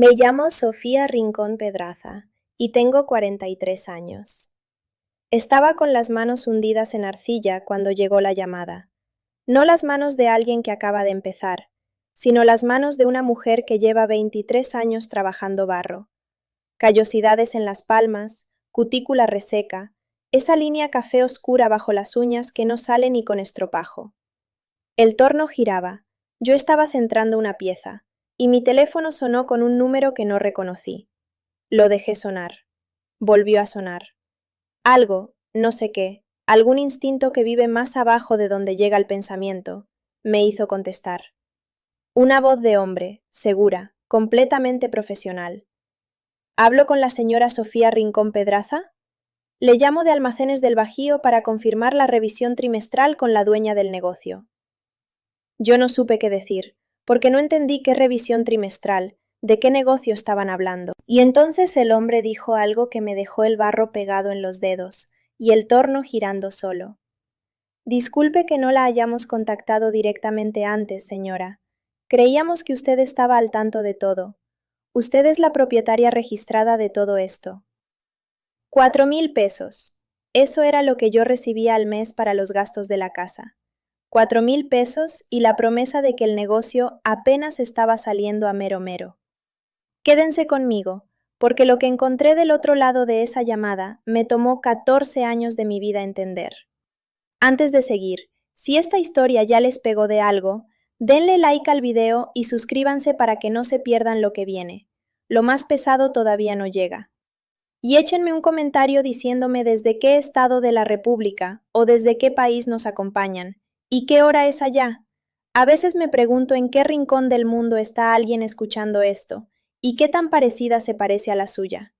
Me llamo Sofía Rincón Pedraza y tengo 43 años. Estaba con las manos hundidas en arcilla cuando llegó la llamada. No las manos de alguien que acaba de empezar, sino las manos de una mujer que lleva 23 años trabajando barro. Callosidades en las palmas, cutícula reseca, esa línea café oscura bajo las uñas que no sale ni con estropajo. El torno giraba. Yo estaba centrando una pieza, y mi teléfono sonó con un número que no reconocí. Lo dejé sonar. Volvió a sonar. Algo, no sé qué, algún instinto que vive más abajo de donde llega el pensamiento, me hizo contestar. Una voz de hombre, segura, completamente profesional. ¿Hablo con la señora Sofía Rincón Pedraza? Le llamo de Almacenes del Bajío para confirmar la revisión trimestral con la dueña del negocio. Yo no supe qué decir, porque no entendí qué revisión trimestral, de qué negocio estaban hablando. Y entonces el hombre dijo algo que me dejó el barro pegado en los dedos y el torno girando solo. Disculpe que no la hayamos contactado directamente antes, señora. Creíamos que usted estaba al tanto de todo. Usted es la propietaria registrada de todo esto. 4,000 pesos. Eso era lo que yo recibía al mes para los gastos de la casa. 4,000 pesos y la promesa de que el negocio apenas estaba saliendo a mero mero. Quédense conmigo, porque lo que encontré del otro lado de esa llamada me tomó 14 años de mi vida entender. Antes de seguir, si esta historia ya les pegó de algo, denle like al video y suscríbanse para que no se pierdan lo que viene. Lo más pesado todavía no llega. Y échenme un comentario diciéndome desde qué estado de la República o desde qué país nos acompañan. ¿Y qué hora es allá? A veces me pregunto en qué rincón del mundo está alguien escuchando esto, y qué tan parecida se parece a la suya.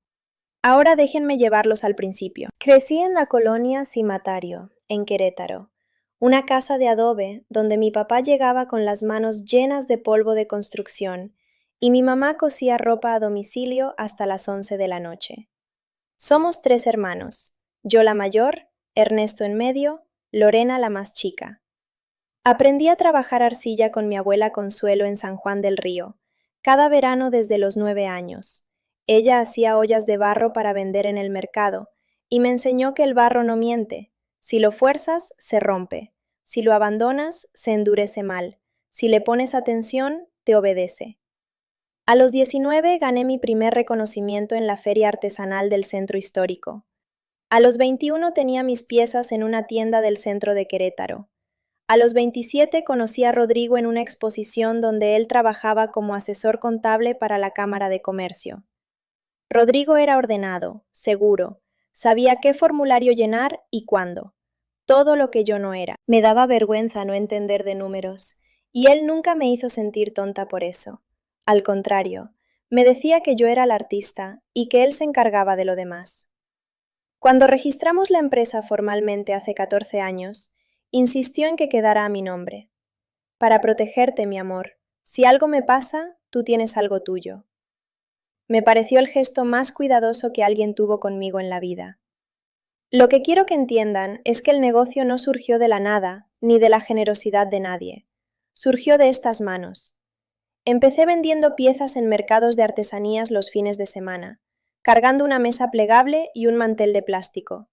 Ahora déjenme llevarlos al principio. Crecí en la colonia Cimatario, en Querétaro, una casa de adobe donde mi papá llegaba con las manos llenas de polvo de construcción y mi mamá cosía ropa a domicilio hasta las 11 de la noche. Somos 3 hermanos, yo la mayor, Ernesto en medio, Lorena la más chica. Aprendí a trabajar arcilla con mi abuela Consuelo en San Juan del Río, cada verano desde los 9 años. Ella hacía ollas de barro para vender en el mercado, y me enseñó que el barro no miente. Si lo fuerzas, se rompe. Si lo abandonas, se endurece mal. Si le pones atención, te obedece. A los 19 gané mi primer reconocimiento en la feria artesanal del centro histórico. A los 21 tenía mis piezas en una tienda del centro de Querétaro. A los 27 conocí a Rodrigo en una exposición donde él trabajaba como asesor contable para la Cámara de Comercio. Rodrigo era ordenado, seguro, sabía qué formulario llenar y cuándo. Todo lo que yo no era. Me daba vergüenza no entender de números, y él nunca me hizo sentir tonta por eso. Al contrario, me decía que yo era la artista y que él se encargaba de lo demás. Cuando registramos la empresa formalmente hace 14 años, insistió en que quedara a mi nombre. Para protegerte, mi amor, si algo me pasa, tú tienes algo tuyo. Me pareció el gesto más cuidadoso que alguien tuvo conmigo en la vida. Lo que quiero que entiendan es que el negocio no surgió de la nada, ni de la generosidad de nadie. Surgió de estas manos. Empecé vendiendo piezas en mercados de artesanías los fines de semana, cargando una mesa plegable y un mantel de plástico.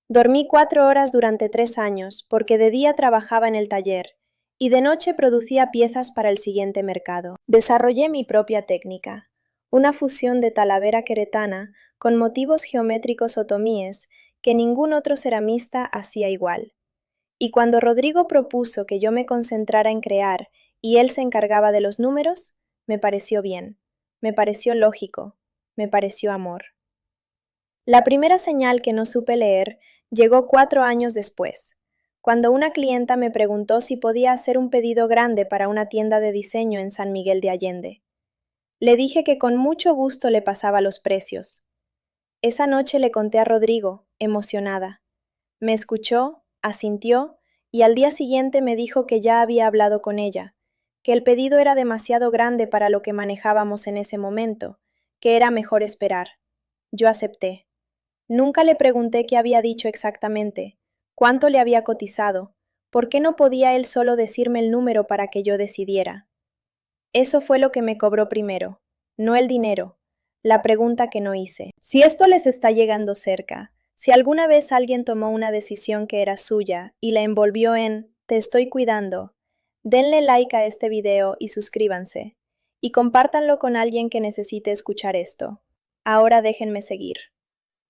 Dormí 4 horas durante 3 años porque de día trabajaba en el taller y de noche producía piezas para el siguiente mercado. Desarrollé mi propia técnica, una fusión de talavera queretana con motivos geométricos otomíes que ningún otro ceramista hacía igual. Y cuando Rodrigo propuso que yo me concentrara en crear y él se encargaba de los números, me pareció bien, me pareció lógico, me pareció amor. La primera señal que no supe leer llegó 4 años después, cuando una clienta me preguntó si podía hacer un pedido grande para una tienda de diseño en San Miguel de Allende. Le dije que con mucho gusto le pasaba los precios. Esa noche le conté a Rodrigo, emocionada. Me escuchó, asintió, y al día siguiente me dijo que ya había hablado con ella, que el pedido era demasiado grande para lo que manejábamos en ese momento, que era mejor esperar. Yo acepté. Nunca le pregunté qué había dicho exactamente, cuánto le había cotizado, por qué no podía él solo decirme el número para que yo decidiera. Eso fue lo que me cobró primero, no el dinero. La pregunta que no hice. Si esto les está llegando cerca, si alguna vez alguien tomó una decisión que era suya y la envolvió en "te estoy cuidando", denle like a este video y suscríbanse. Y compártanlo con alguien que necesite escuchar esto. Ahora déjenme seguir.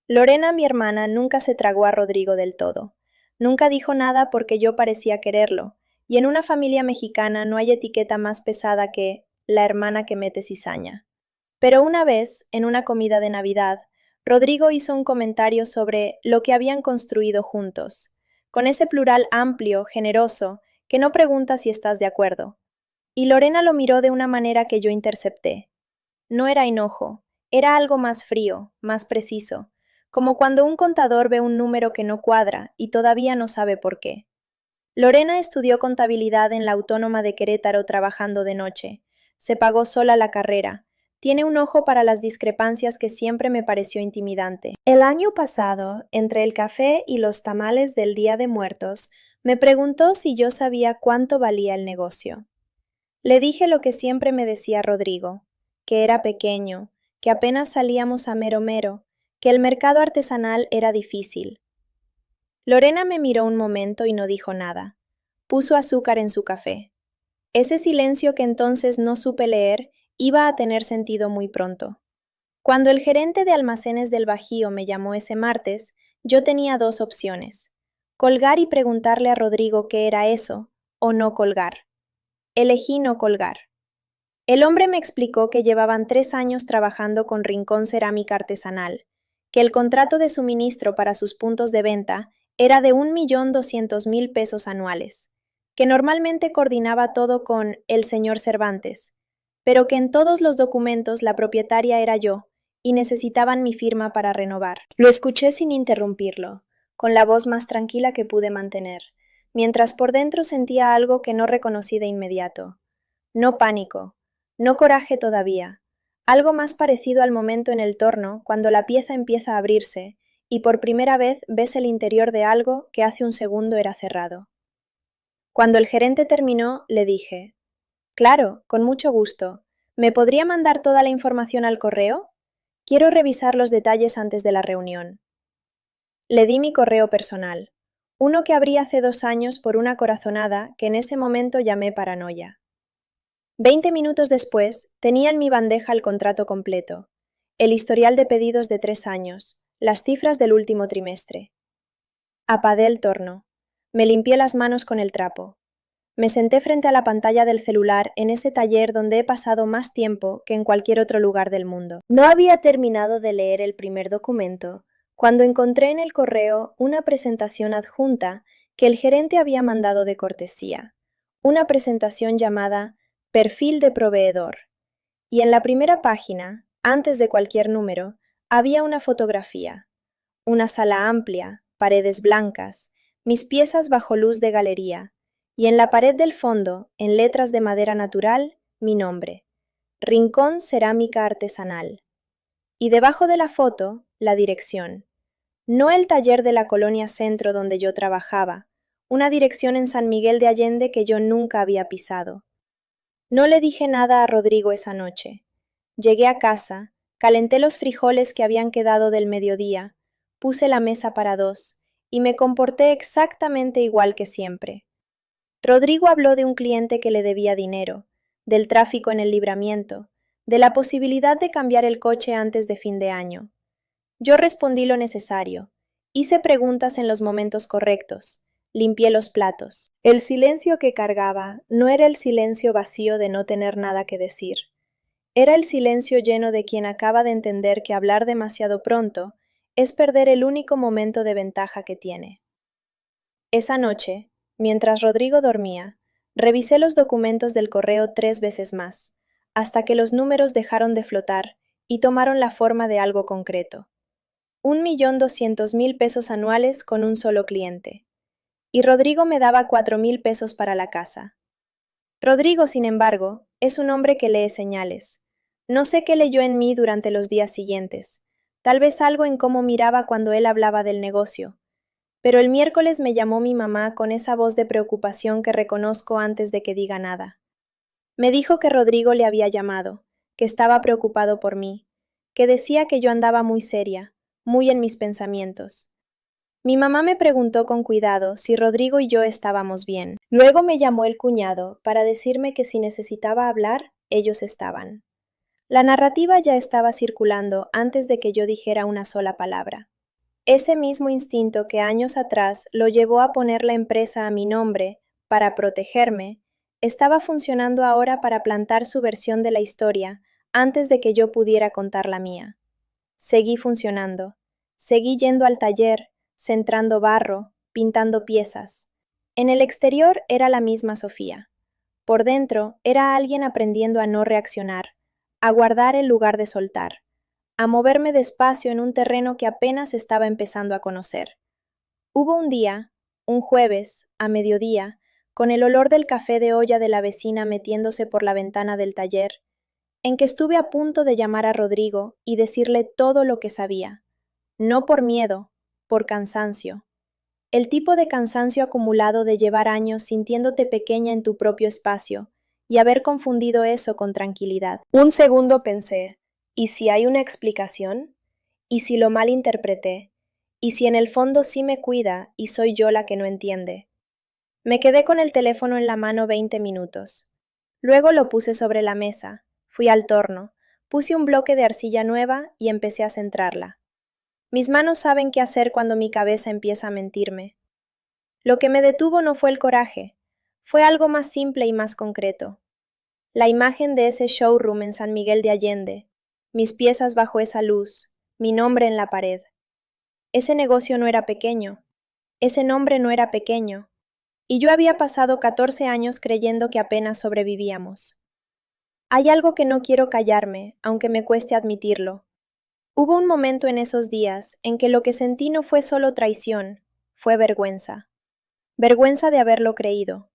Lorena, mi hermana, nunca se tragó a Rodrigo del todo. Nunca dijo nada porque yo parecía quererlo, y en una familia mexicana no hay etiqueta más pesada que la hermana que mete cizaña. Pero una vez, en una comida de Navidad, Rodrigo hizo un comentario sobre lo que habían construido juntos, con ese plural amplio, generoso, que no pregunta si estás de acuerdo. Y Lorena lo miró de una manera que yo intercepté. No era enojo, era algo más frío, más preciso, como cuando un contador ve un número que no cuadra y todavía no sabe por qué. Lorena estudió contabilidad en la Autónoma de Querétaro trabajando de noche. Se pagó sola la carrera. Tiene un ojo para las discrepancias que siempre me pareció intimidante. El año pasado, entre el café y los tamales del Día de Muertos, me preguntó si yo sabía cuánto valía el negocio. Le dije lo que siempre me decía Rodrigo, que era pequeño, que apenas salíamos a mero mero, que el mercado artesanal era difícil. Lorena me miró un momento y no dijo nada. Puso azúcar en su café. Ese silencio que entonces no supe leer iba a tener sentido muy pronto. Cuando el gerente de almacenes del Bajío me llamó ese martes, yo tenía dos opciones: colgar y preguntarle a Rodrigo qué era eso, o no colgar. Elegí no colgar. El hombre me explicó que llevaban 3 años trabajando con Rincón Cerámica Artesanal, que el contrato de suministro para sus puntos de venta era de 1.200.000 pesos anuales, que normalmente coordinaba todo con el señor Cervantes, pero que en todos los documentos la propietaria era yo, y necesitaban mi firma para renovar. Lo escuché sin interrumpirlo, con la voz más tranquila que pude mantener, mientras por dentro sentía algo que no reconocí de inmediato. No pánico, no coraje todavía, algo más parecido al momento en el torno cuando la pieza empieza a abrirse y por primera vez ves el interior de algo que hace un segundo era cerrado. Cuando el gerente terminó, le dije: claro, con mucho gusto. ¿Me podría mandar toda la información al correo? Quiero revisar los detalles antes de la reunión. Le di mi correo personal, uno que abrí hace 2 años por una corazonada que en ese momento llamé paranoia. 20 minutos después, tenía en mi bandeja el contrato completo, el historial de pedidos de 3 años, las cifras del último trimestre. Apagué el torno. Me limpié las manos con el trapo. Me senté frente a la pantalla del celular en ese taller donde he pasado más tiempo que en cualquier otro lugar del mundo. No había terminado de leer el primer documento cuando encontré en el correo una presentación adjunta que el gerente había mandado de cortesía, una presentación llamada Perfil de proveedor. Y en la primera página, antes de cualquier número, había una fotografía. Una sala amplia, paredes blancas, mis piezas bajo luz de galería, y en la pared del fondo, en letras de madera natural, mi nombre: Rincón Cerámica Artesanal. Y debajo de la foto, la dirección. No el taller de la Colonia Centro donde yo trabajaba, una dirección en San Miguel de Allende que yo nunca había pisado. No le dije nada a Rodrigo esa noche. Llegué a casa, calenté los frijoles que habían quedado del mediodía, puse la mesa para dos, y me comporté exactamente igual que siempre. Rodrigo habló de un cliente que le debía dinero, del tráfico en el Libramiento, de la posibilidad de cambiar el coche antes de fin de año. Yo respondí lo necesario, hice preguntas en los momentos correctos, limpié los platos. El silencio que cargaba no era el silencio vacío de no tener nada que decir. Era el silencio lleno de quien acaba de entender que hablar demasiado pronto es perder el único momento de ventaja que tiene. Esa noche, mientras Rodrigo dormía, revisé los documentos del correo 3 veces más, hasta que los números dejaron de flotar y tomaron la forma de algo concreto. 1.200.000 pesos anuales con un solo cliente. Y Rodrigo me daba 4.000 pesos para la casa. Rodrigo, sin embargo, es un hombre que lee señales. No sé qué leyó en mí durante los días siguientes, tal vez algo en cómo miraba cuando él hablaba del negocio. Pero el miércoles me llamó mi mamá con esa voz de preocupación que reconozco antes de que diga nada. Me dijo que Rodrigo le había llamado, que estaba preocupado por mí, que decía que yo andaba muy seria, muy en mis pensamientos. Mi mamá me preguntó con cuidado si Rodrigo y yo estábamos bien. Luego me llamó el cuñado para decirme que si necesitaba hablar, ellos estaban. La narrativa ya estaba circulando antes de que yo dijera una sola palabra. Ese mismo instinto que años atrás lo llevó a poner la empresa a mi nombre para protegerme, estaba funcionando ahora para plantar su versión de la historia antes de que yo pudiera contar la mía. Seguí funcionando. Seguí yendo al taller, centrando barro, pintando piezas. En el exterior era la misma Sofía. Por dentro era alguien aprendiendo a no reaccionar, a guardar en lugar de soltar, a moverme despacio en un terreno que apenas estaba empezando a conocer. Hubo un día, un jueves, a mediodía, con el olor del café de olla de la vecina metiéndose por la ventana del taller, en que estuve a punto de llamar a Rodrigo y decirle todo lo que sabía, no por miedo, por cansancio. El tipo de cansancio acumulado de llevar años sintiéndote pequeña en tu propio espacio y haber confundido eso con tranquilidad. Un segundo pensé, ¿y si hay una explicación? ¿Y si lo malinterpreté? ¿Y si en el fondo sí me cuida y soy yo la que no entiende? Me quedé con el teléfono en la mano 20 minutos. Luego lo puse sobre la mesa, fui al torno, puse un bloque de arcilla nueva y empecé a centrarla. Mis manos saben qué hacer cuando mi cabeza empieza a mentirme. Lo que me detuvo no fue el coraje, fue algo más simple y más concreto. La imagen de ese showroom en San Miguel de Allende, mis piezas bajo esa luz, mi nombre en la pared. Ese negocio no era pequeño, ese nombre no era pequeño, y yo había pasado 14 años creyendo que apenas sobrevivíamos. Hay algo que no quiero callarme, aunque me cueste admitirlo. Hubo un momento en esos días en que lo que sentí no fue solo traición, fue vergüenza. Vergüenza de haberlo creído.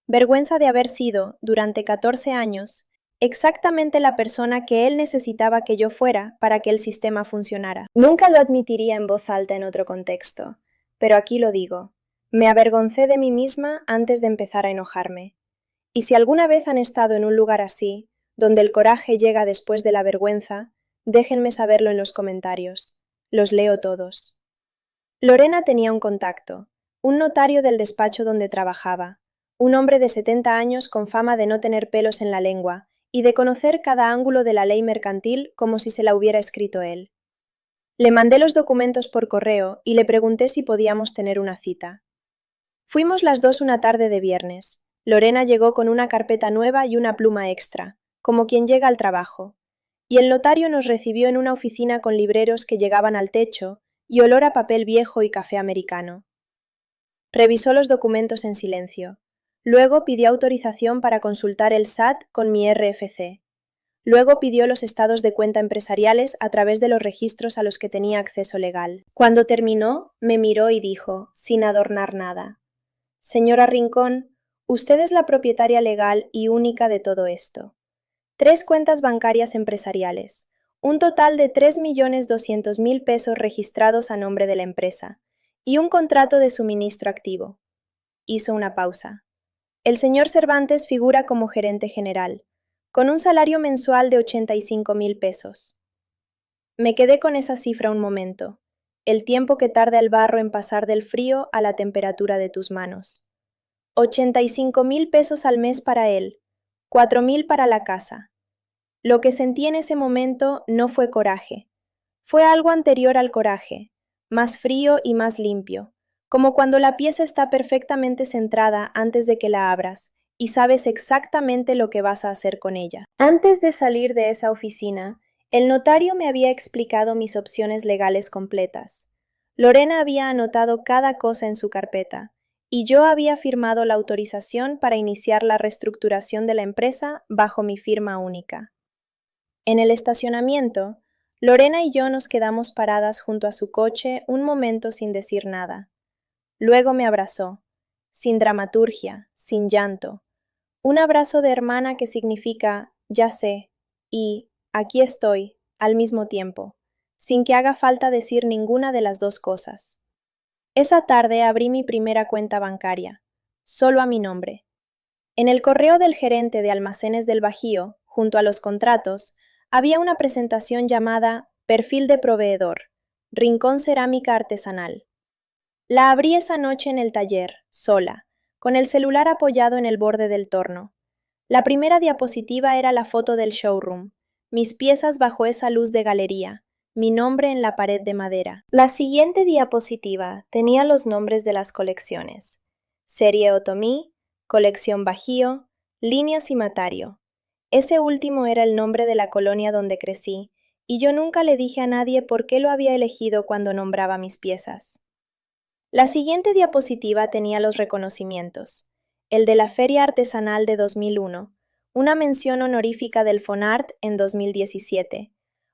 Vergüenza de haber sido, durante 14 años, exactamente la persona que él necesitaba que yo fuera para que el sistema funcionara. Nunca lo admitiría en voz alta en otro contexto, pero aquí lo digo. Me avergoncé de mí misma antes de empezar a enojarme. Y si alguna vez han estado en un lugar así, donde el coraje llega después de la vergüenza, déjenme saberlo en los comentarios. Los leo todos. Lorena tenía un contacto, un notario del despacho donde trabajaba, un hombre de 70 años con fama de no tener pelos en la lengua y de conocer cada ángulo de la ley mercantil como si se la hubiera escrito él. Le mandé los documentos por correo y le pregunté si podíamos tener una cita. Fuimos las dos una tarde de viernes. Lorena llegó con una carpeta nueva y una pluma extra, como quien llega al trabajo, y el notario nos recibió en una oficina con libreros que llegaban al techo y olor a papel viejo y café americano. Revisó los documentos en silencio. Luego pidió autorización para consultar el SAT con mi RFC. Luego pidió los estados de cuenta empresariales a través de los registros a los que tenía acceso legal. Cuando terminó, me miró y dijo, sin adornar nada: Señora Rincón, usted es la propietaria legal y única de todo esto. 3 cuentas bancarias empresariales, un total de 3.200.000 pesos registrados a nombre de la empresa, y un contrato de suministro activo. Hizo una pausa. El señor Cervantes figura como gerente general, con un salario mensual de 85.000 pesos. Me quedé con esa cifra un momento, el tiempo que tarda el barro en pasar del frío a la temperatura de tus manos. 85.000 pesos al mes para él, 4.000 para la casa. Lo que sentí en ese momento no fue coraje, fue algo anterior al coraje, más frío y más limpio, como cuando la pieza está perfectamente centrada antes de que la abras y sabes exactamente lo que vas a hacer con ella. Antes de salir de esa oficina, el notario me había explicado mis opciones legales completas. Lorena había anotado cada cosa en su carpeta, y yo había firmado la autorización para iniciar la reestructuración de la empresa bajo mi firma única. En el estacionamiento, Lorena y yo nos quedamos paradas junto a su coche un momento sin decir nada. Luego me abrazó, sin dramaturgia, sin llanto. Un abrazo de hermana que significa ya sé y aquí estoy al mismo tiempo, sin que haga falta decir ninguna de las dos cosas. Esa tarde abrí mi primera cuenta bancaria, solo a mi nombre. En el correo del gerente de Almacenes del Bajío, junto a los contratos, había una presentación llamada Perfil de proveedor, Rincón Cerámica Artesanal. La abrí esa noche en el taller, sola, con el celular apoyado en el borde del torno. La primera diapositiva era la foto del showroom, mis piezas bajo esa luz de galería, mi nombre en la pared de madera. La siguiente diapositiva tenía los nombres de las colecciones: Serie Otomí, Colección Bajío, Línea Cimatario. Ese último era el nombre de la colonia donde crecí, y yo nunca le dije a nadie por qué lo había elegido cuando nombraba mis piezas. La siguiente diapositiva tenía los reconocimientos: el de la Feria Artesanal de 2001, una mención honorífica del Fonart en 2017,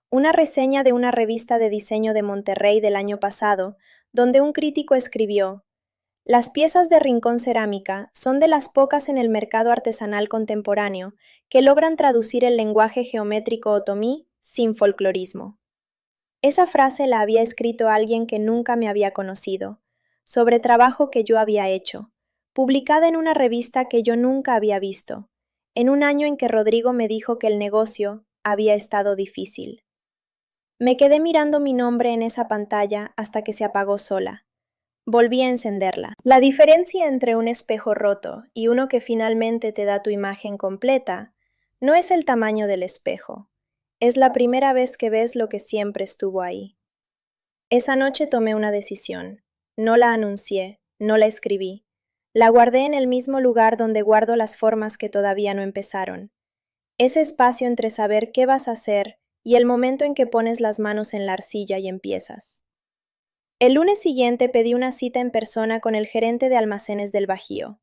una reseña de una revista de diseño de Monterrey del año pasado, donde un crítico escribió: las piezas de Rincón Cerámica son de las pocas en el mercado artesanal contemporáneo que logran traducir el lenguaje geométrico otomí sin folclorismo. Esa frase la había escrito alguien que nunca me había conocido, sobre trabajo que yo había hecho, publicada en una revista que yo nunca había visto, en un año en que Rodrigo me dijo que el negocio había estado difícil. Me quedé mirando mi nombre en esa pantalla hasta que se apagó sola. Volví a encenderla. La diferencia entre un espejo roto y uno que finalmente te da tu imagen completa no es el tamaño del espejo, es la primera vez que ves lo que siempre estuvo ahí. Esa noche tomé una decisión. No la anuncié, no la escribí. La guardé en el mismo lugar donde guardo las formas que todavía no empezaron. Ese espacio entre saber qué vas a hacer y el momento en que pones las manos en la arcilla y empiezas. El lunes siguiente pedí una cita en persona con el gerente de Almacenes del Bajío.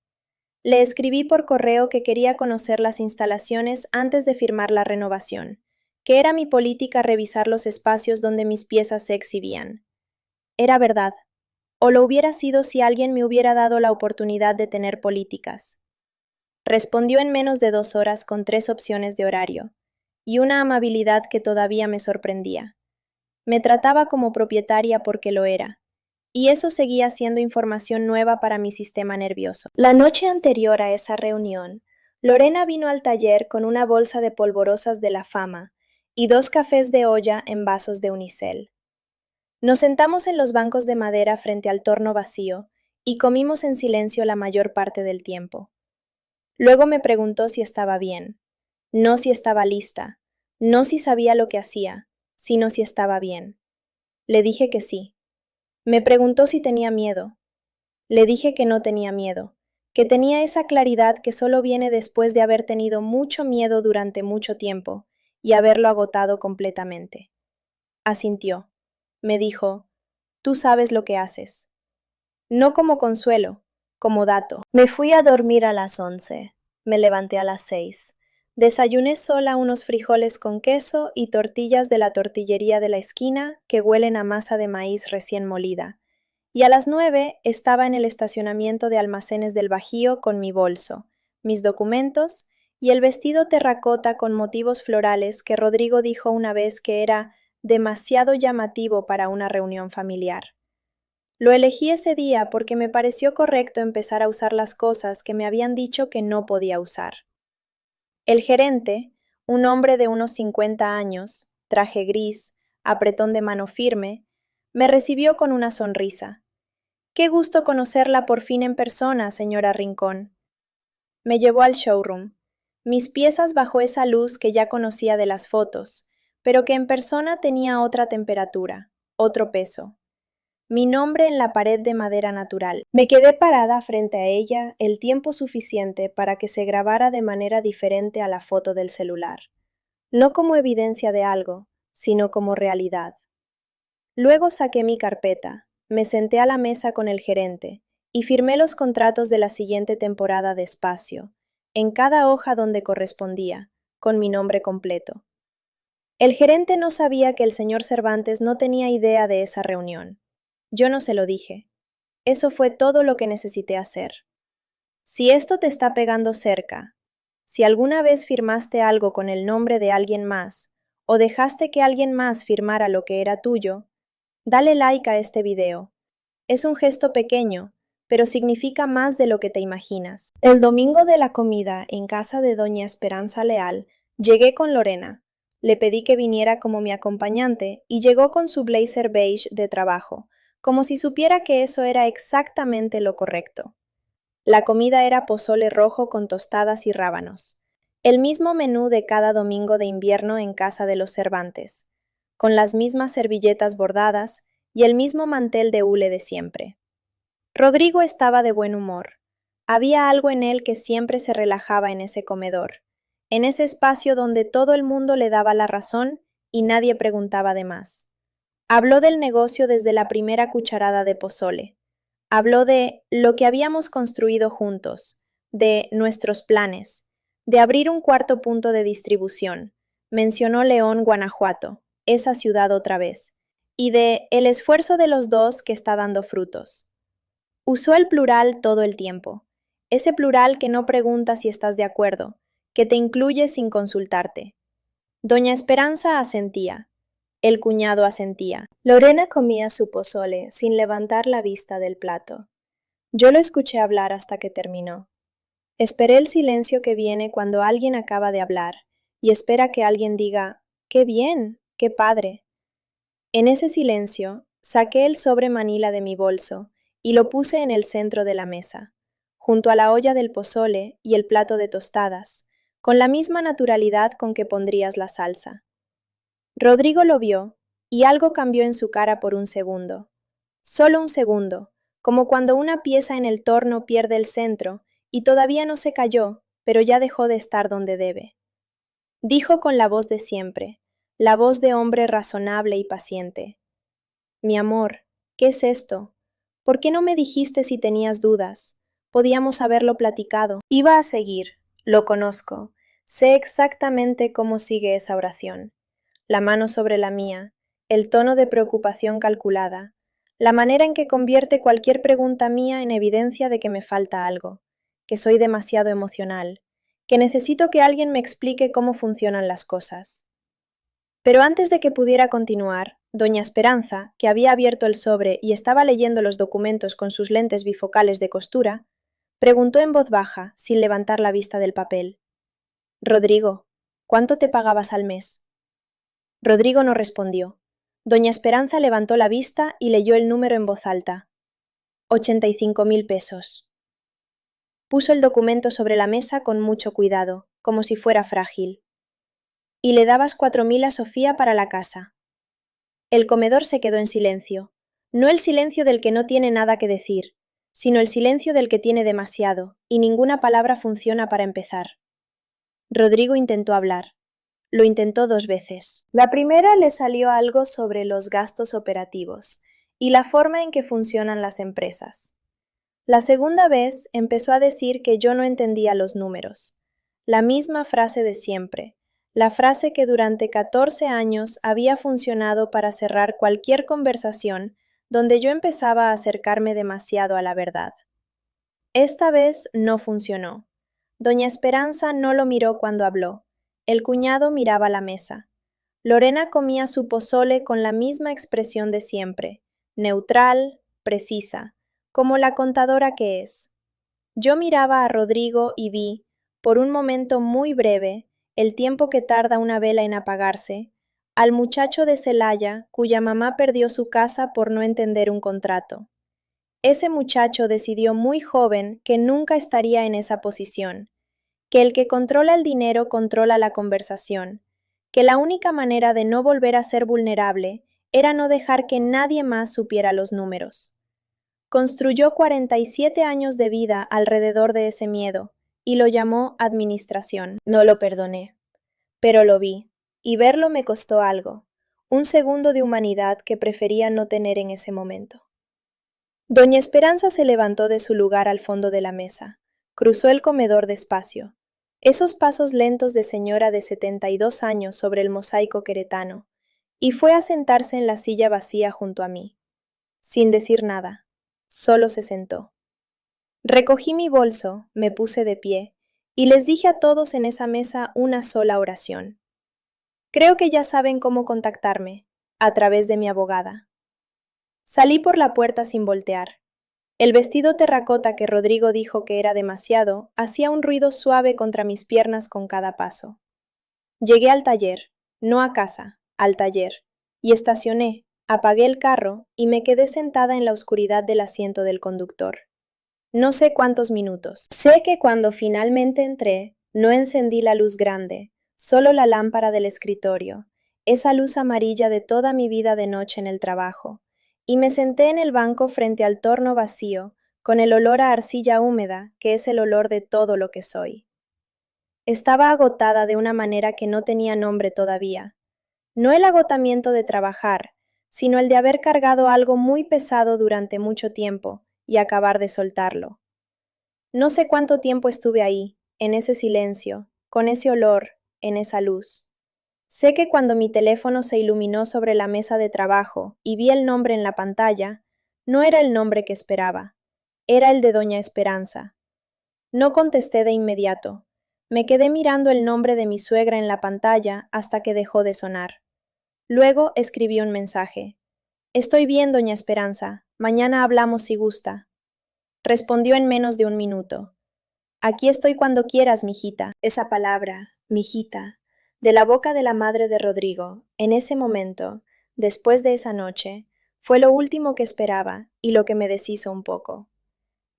Le escribí por correo que quería conocer las instalaciones antes de firmar la renovación, que era mi política revisar los espacios donde mis piezas se exhibían. Era verdad, o lo hubiera sido si alguien me hubiera dado la oportunidad de tener políticas. Respondió en menos de 2 horas con 3 opciones de horario, y una amabilidad que todavía me sorprendía. Me trataba como propietaria porque lo era, y eso seguía siendo información nueva para mi sistema nervioso. La noche anterior a esa reunión, Lorena vino al taller con una bolsa de polvorosas de la fama y 2 cafés de olla en vasos de unicel. Nos sentamos en los bancos de madera frente al torno vacío y comimos en silencio la mayor parte del tiempo. Luego me preguntó si estaba bien, no si estaba lista, no si sabía lo que hacía, sino si estaba bien. Le dije que sí. Me preguntó si tenía miedo. Le dije que no tenía miedo, que tenía esa claridad que solo viene después de haber tenido mucho miedo durante mucho tiempo y haberlo agotado completamente. Asintió. Me dijo: tú sabes lo que haces. No como consuelo, como dato. Me fui a dormir a las 11. Me levanté a las 6. Desayuné sola unos frijoles con queso y tortillas de la tortillería de la esquina que huelen a masa de maíz recién molida. Y a las 9 estaba en el estacionamiento de Almacenes del Bajío con mi bolso, mis documentos y el vestido terracota con motivos florales que Rodrigo dijo una vez que era demasiado llamativo para una reunión familiar. Lo elegí ese día porque me pareció correcto empezar a usar las cosas que me habían dicho que no podía usar. El gerente, un hombre de unos 50 años, traje gris, apretón de mano firme, me recibió con una sonrisa. Qué gusto conocerla por fin en persona, señora Rincón. Me llevó al showroom. Mis piezas bajo esa luz que ya conocía de las fotos, pero que en persona tenía otra temperatura, otro peso. Mi nombre en la pared de madera natural. Me quedé parada frente a ella el tiempo suficiente para que se grabara de manera diferente a la foto del celular. No como evidencia de algo, sino como realidad. Luego saqué mi carpeta, me senté a la mesa con el gerente y firmé los contratos de la siguiente temporada despacio, en cada hoja donde correspondía, con mi nombre completo. El gerente no sabía que el señor Cervantes no tenía idea de esa reunión. Yo no se lo dije. Eso fue todo lo que necesité hacer. Si esto te está pegando cerca, si alguna vez firmaste algo con el nombre de alguien más, o dejaste que alguien más firmara lo que era tuyo, dale like a este video. Es un gesto pequeño, pero significa más de lo que te imaginas. El domingo de la comida en casa de doña Esperanza Leal, llegué con Lorena. Le pedí que viniera como mi acompañante y llegó con su blazer beige de trabajo, como si supiera que eso era exactamente lo correcto. La comida era pozole rojo con tostadas y rábanos, el mismo menú de cada domingo de invierno en casa de los Cervantes, con las mismas servilletas bordadas y el mismo mantel de hule de siempre. Rodrigo estaba de buen humor. Había algo en él que siempre se relajaba en ese comedor, en ese espacio donde todo el mundo le daba la razón y nadie preguntaba de más. Habló del negocio desde la primera cucharada de pozole. Habló de lo que habíamos construido juntos, de nuestros planes, de abrir un cuarto punto de distribución. Mencionó León, Guanajuato, esa ciudad otra vez, y de el esfuerzo de los dos que está dando frutos. Usó el plural todo el tiempo, ese plural que no pregunta si estás de acuerdo, que te incluye sin consultarte. Doña Esperanza asentía. El cuñado asentía. Lorena comía su pozole sin levantar la vista del plato. Yo lo escuché hablar hasta que terminó. Esperé el silencio que viene cuando alguien acaba de hablar y espera que alguien diga, ¡qué bien! ¡Qué padre! En ese silencio, saqué el sobre manila de mi bolso y lo puse en el centro de la mesa, junto a la olla del pozole y el plato de tostadas, con la misma naturalidad con que pondrías la salsa. Rodrigo lo vio, y algo cambió en su cara por un segundo. Solo un segundo, como cuando una pieza en el torno pierde el centro, y todavía no se cayó, pero ya dejó de estar donde debe. Dijo con la voz de siempre, la voz de hombre razonable y paciente. Mi amor, ¿qué es esto? ¿Por qué no me dijiste si tenías dudas? Podíamos haberlo platicado. Iba a seguir, lo conozco, sé exactamente cómo sigue esa oración. La mano sobre la mía, el tono de preocupación calculada, la manera en que convierte cualquier pregunta mía en evidencia de que me falta algo, que soy demasiado emocional, que necesito que alguien me explique cómo funcionan las cosas. Pero antes de que pudiera continuar, doña Esperanza, que había abierto el sobre y estaba leyendo los documentos con sus lentes bifocales de costura, preguntó en voz baja, sin levantar la vista del papel. Rodrigo, ¿cuánto te pagabas al mes? Rodrigo no respondió. Doña Esperanza levantó la vista y leyó el número en voz alta. 85.000 pesos. Puso el documento sobre la mesa con mucho cuidado, como si fuera frágil. Y le dabas 4.000 a Sofía para la casa. El comedor se quedó en silencio. No el silencio del que no tiene nada que decir, sino el silencio del que tiene demasiado, y ninguna palabra funciona para empezar. Rodrigo intentó hablar. Lo intentó 2 veces. La primera le salió algo sobre los gastos operativos y la forma en que funcionan las empresas. La segunda vez empezó a decir que yo no entendía los números. La misma frase de siempre, la frase que durante 14 años había funcionado para cerrar cualquier conversación donde yo empezaba a acercarme demasiado a la verdad. Esta vez no funcionó. Doña Esperanza no lo miró cuando habló. El cuñado miraba la mesa. Lorena comía su pozole con la misma expresión de siempre, neutral, precisa, como la contadora que es. Yo miraba a Rodrigo y vi, por un momento muy breve, el tiempo que tarda una vela en apagarse, al muchacho de Celaya cuya mamá perdió su casa por no entender un contrato. Ese muchacho decidió muy joven que nunca estaría en esa posición, que el que controla el dinero controla la conversación, que la única manera de no volver a ser vulnerable era no dejar que nadie más supiera los números. Construyó 47 años de vida alrededor de ese miedo y lo llamó administración. No lo perdoné, pero lo vi, y verlo me costó algo, un segundo de humanidad que prefería no tener en ese momento. Doña Esperanza se levantó de su lugar al fondo de la mesa, cruzó el comedor despacio, esos pasos lentos de señora de 72 años sobre el mosaico queretano, y fue a sentarse en la silla vacía junto a mí. Sin decir nada, solo se sentó. Recogí mi bolso, me puse de pie, y les dije a todos en esa mesa una sola oración. Creo que ya saben cómo contactarme, a través de mi abogada. Salí por la puerta sin voltear. El vestido terracota que Rodrigo dijo que era demasiado hacía un ruido suave contra mis piernas con cada paso. Llegué al taller, no a casa, al taller, y estacioné, apagué el carro y me quedé sentada en la oscuridad del asiento del conductor. No sé cuántos minutos. Sé que cuando finalmente entré, no encendí la luz grande, solo la lámpara del escritorio, esa luz amarilla de toda mi vida de noche en el trabajo, y me senté en el banco frente al torno vacío, con el olor a arcilla húmeda, que es el olor de todo lo que soy. Estaba agotada de una manera que no tenía nombre todavía. No el agotamiento de trabajar, sino el de haber cargado algo muy pesado durante mucho tiempo y acabar de soltarlo. No sé cuánto tiempo estuve ahí, en ese silencio, con ese olor, en esa luz. Sé que cuando mi teléfono se iluminó sobre la mesa de trabajo y vi el nombre en la pantalla, no era el nombre que esperaba, era el de Doña Esperanza. No contesté de inmediato. Me quedé mirando el nombre de mi suegra en la pantalla hasta que dejó de sonar. Luego escribí un mensaje. Estoy bien, Doña Esperanza. Mañana hablamos si gusta. Respondió en menos de un minuto. Aquí estoy cuando quieras, mijita. Esa palabra, mijita, de la boca de la madre de Rodrigo, en ese momento, después de esa noche, fue lo último que esperaba y lo que me deshizo un poco.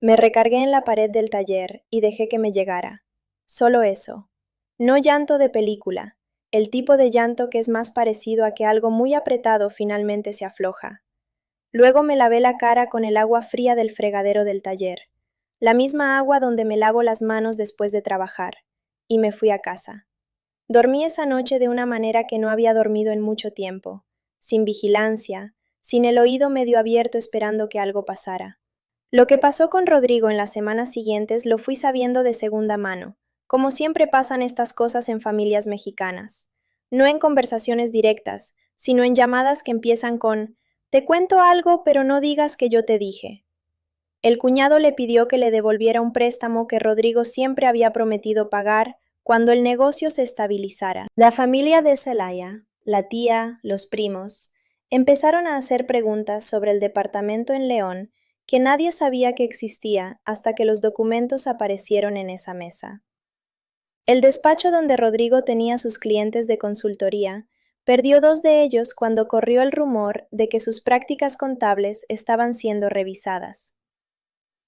Me recargué en la pared del taller y dejé que me llegara. Solo eso. No llanto de película, el tipo de llanto que es más parecido a que algo muy apretado finalmente se afloja. Luego me lavé la cara con el agua fría del fregadero del taller, la misma agua donde me lavo las manos después de trabajar, y me fui a casa. Dormí esa noche de una manera que no había dormido en mucho tiempo, sin vigilancia, sin el oído medio abierto esperando que algo pasara. Lo que pasó con Rodrigo en las semanas siguientes lo fui sabiendo de segunda mano, como siempre pasan estas cosas en familias mexicanas. No en conversaciones directas, sino en llamadas que empiezan con «Te cuento algo, pero no digas que yo te dije». El cuñado le pidió que le devolviera un préstamo que Rodrigo siempre había prometido pagar cuando el negocio se estabilizara. La familia de Celaya, la tía, los primos, empezaron a hacer preguntas sobre el departamento en León que nadie sabía que existía hasta que los documentos aparecieron en esa mesa. El despacho donde Rodrigo tenía sus clientes de consultoría perdió 2 de ellos cuando corrió el rumor de que sus prácticas contables estaban siendo revisadas.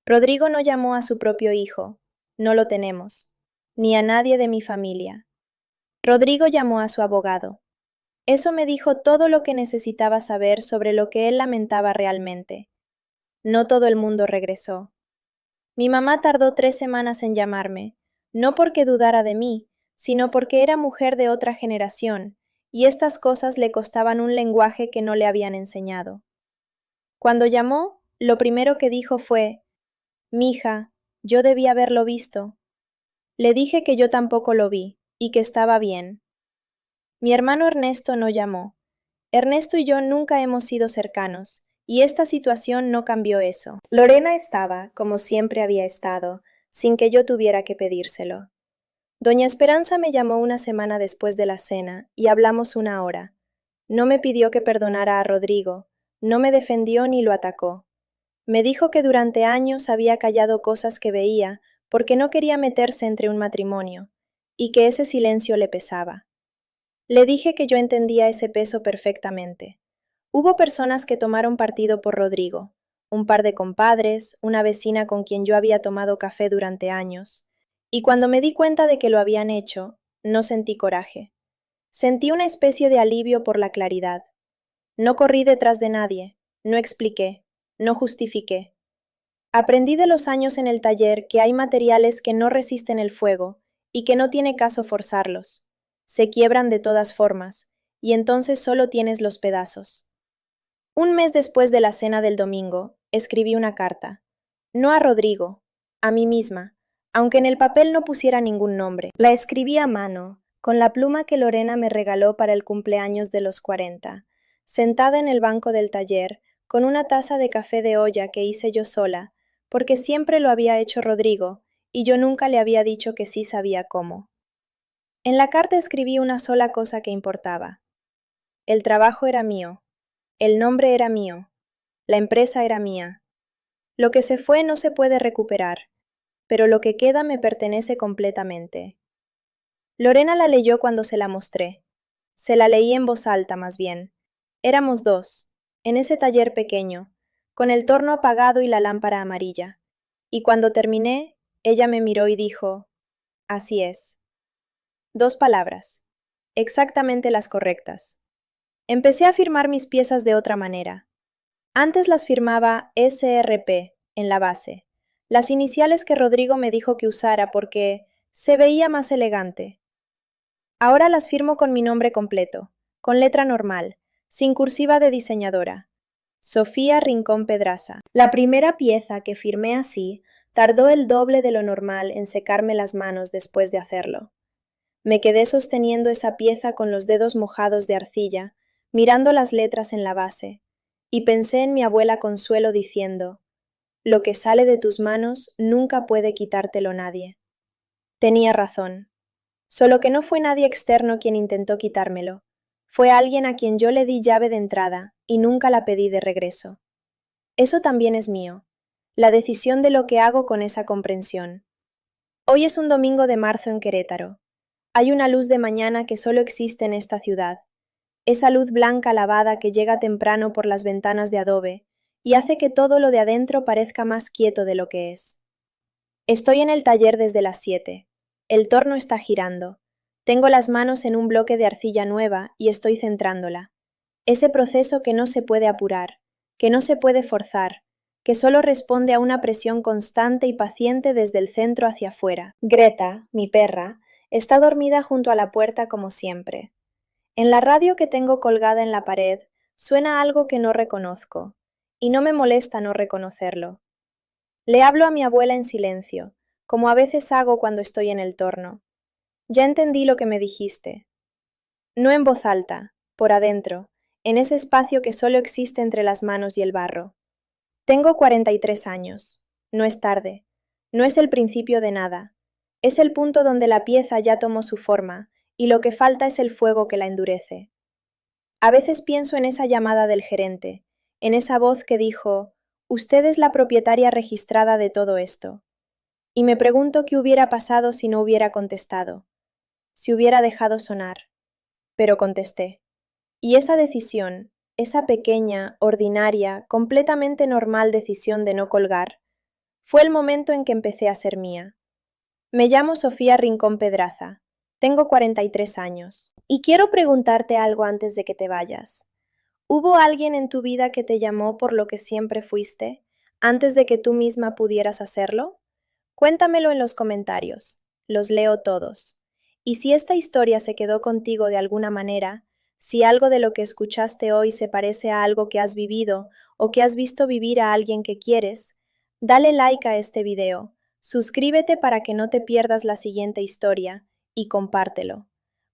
Rodrigo no llamó a su propio hijo, no lo tenemos, ni a nadie de mi familia. Rodrigo llamó a su abogado. Eso me dijo todo lo que necesitaba saber sobre lo que él lamentaba realmente. No todo el mundo regresó. Mi mamá tardó 3 semanas en llamarme, no porque dudara de mí, sino porque era mujer de otra generación, y estas cosas le costaban un lenguaje que no le habían enseñado. Cuando llamó, lo primero que dijo fue, «Mija, yo debí haberlo visto». Le dije que yo tampoco lo vi, y que estaba bien. Mi hermano Ernesto no llamó. Ernesto y yo nunca hemos sido cercanos, y esta situación no cambió eso. Lorena estaba, como siempre había estado, sin que yo tuviera que pedírselo. Doña Esperanza me llamó una semana después de la cena, y hablamos 1 hora. No me pidió que perdonara a Rodrigo, no me defendió ni lo atacó. Me dijo que durante años había callado cosas que veía porque no quería meterse entre un matrimonio, y que ese silencio le pesaba. Le dije que yo entendía ese peso perfectamente. Hubo personas que tomaron partido por Rodrigo, un par de compadres, una vecina con quien yo había tomado café durante años, y cuando me di cuenta de que lo habían hecho, no sentí coraje. Sentí una especie de alivio por la claridad. No corrí detrás de nadie, no expliqué, no justifiqué. Aprendí de los años en el taller que hay materiales que no resisten el fuego y que no tiene caso forzarlos. Se quiebran de todas formas, y entonces solo tienes los pedazos. 1 mes después de la cena del domingo, escribí una carta. No a Rodrigo, a mí misma, aunque en el papel no pusiera ningún nombre. La escribí a mano, con la pluma que Lorena me regaló para el cumpleaños de los 40, sentada en el banco del taller, con una taza de café de olla que hice yo sola, porque siempre lo había hecho Rodrigo, y yo nunca le había dicho que sí sabía cómo. En la carta escribí una sola cosa que importaba. El trabajo era mío, el nombre era mío, la empresa era mía. Lo que se fue no se puede recuperar, pero lo que queda me pertenece completamente. Lorena la leyó cuando se la mostré. Se la leí en voz alta, más bien. Éramos dos, en ese taller pequeño, con el torno apagado y la lámpara amarilla. Y cuando terminé, ella me miró y dijo, así es. 2 palabras. Exactamente las correctas. Empecé a firmar mis piezas de otra manera. Antes las firmaba SRP en la base, las iniciales que Rodrigo me dijo que usara porque se veía más elegante. Ahora las firmo con mi nombre completo, con letra normal, sin cursiva de diseñadora. Sofía Rincón Pedraza. La primera pieza que firmé así tardó el doble de lo normal en secarme las manos después de hacerlo. Me quedé sosteniendo esa pieza con los dedos mojados de arcilla, mirando las letras en la base, y pensé en mi abuela Consuelo diciendo, lo que sale de tus manos nunca puede quitártelo nadie. Tenía razón. Solo que no fue nadie externo quien intentó quitármelo. Fue alguien a quien yo le di llave de entrada y nunca la pedí de regreso. Eso también es mío, la decisión de lo que hago con esa comprensión. Hoy es un domingo de marzo en Querétaro. Hay una luz de mañana que solo existe en esta ciudad, esa luz blanca lavada que llega temprano por las ventanas de adobe y hace que todo lo de adentro parezca más quieto de lo que es. Estoy en el taller desde las 7. El torno está girando. Tengo las manos en un bloque de arcilla nueva y estoy centrándola. Ese proceso que no se puede apurar, que no se puede forzar, que solo responde a una presión constante y paciente desde el centro hacia afuera. Greta, mi perra, está dormida junto a la puerta como siempre. En la radio que tengo colgada en la pared suena algo que no reconozco, y no me molesta no reconocerlo. Le hablo a mi abuela en silencio, como a veces hago cuando estoy en el torno. Ya entendí lo que me dijiste. No en voz alta, por adentro, en ese espacio que solo existe entre las manos y el barro. Tengo 43 años. No es tarde. No es el principio de nada. Es el punto donde la pieza ya tomó su forma, y lo que falta es el fuego que la endurece. A veces pienso en esa llamada del gerente, en esa voz que dijo, usted es la propietaria registrada de todo esto. Y me pregunto qué hubiera pasado si no hubiera contestado, si hubiera dejado sonar. Pero contesté. Y esa decisión, esa pequeña, ordinaria, completamente normal decisión de no colgar, fue el momento en que empecé a ser mía. Me llamo Sofía Rincón Pedraza. Tengo 43 años. Y quiero preguntarte algo antes de que te vayas. ¿Hubo alguien en tu vida que te llamó por lo que siempre fuiste, antes de que tú misma pudieras hacerlo? Cuéntamelo en los comentarios. Los leo todos. Y si esta historia se quedó contigo de alguna manera, si algo de lo que escuchaste hoy se parece a algo que has vivido o que has visto vivir a alguien que quieres, dale like a este video, suscríbete para que no te pierdas la siguiente historia y compártelo.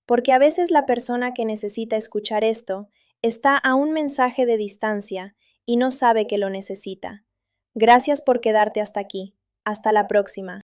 Porque a veces la persona que necesita escuchar esto está a un mensaje de distancia y no sabe que lo necesita. Gracias por quedarte hasta aquí. Hasta la próxima.